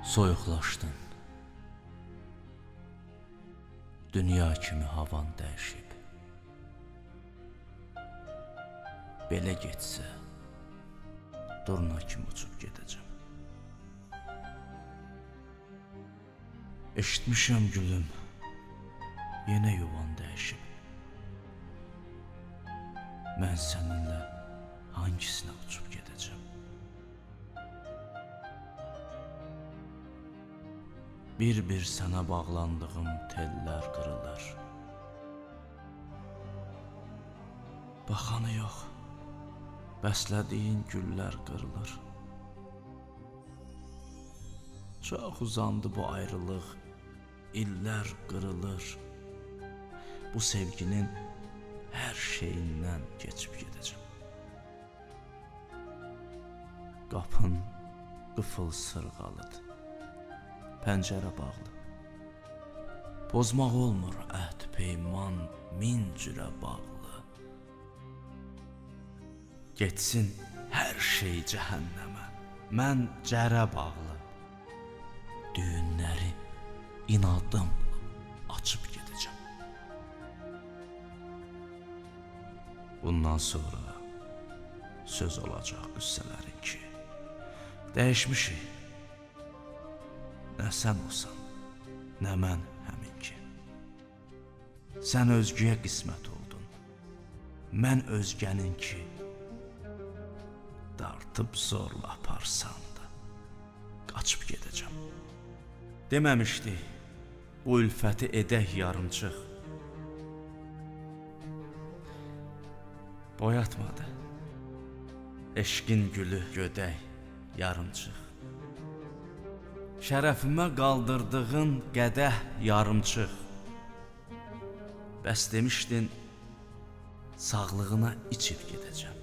Soyuqlaşdın. Dünya kimi havan dəyişib. Belə getsə, durna kimi uçub gedəcəm. Eşitmişəm gülüm, yenə yuvan dəyişib. Mən səninlə hangisinə uçub gedəcəm? Bir-bir sənə bağlandığım tellər qırılır. Baxanı yox, bəslədiyin güllər qırılır. Çox uzandı bu ayrılıq, illər qırılır. Bu sevginin hər şeyindən keçib gedəcəm. Qapın qıfıl sırğalıdır, pəncərə bağlı. Pozmaq olmur əhd peyman min cürə bağlı. Getsin hər şey cəhənnəmə, mən cərə bağlı. Düyünləri inadımla açıb gedəcəm. Bundan sonra söz olacaq qüssələrin ki, dəyişmişik. Nə sən olsan, nə mən həmin ki. Sən özgəyə qismət oldun, mən özgənin ki. Dartıb zorla aparsan da, qaçıb gedəcəm. Deməmişdi, bu ülfəti edək yarımçıq. Boyatmadı, eşqin gülü gödək yarımçıq. Şərəfimə qaldırdığın qədəh yarımçıq. Bəs demişdin, sağlığına içib gedəcəm.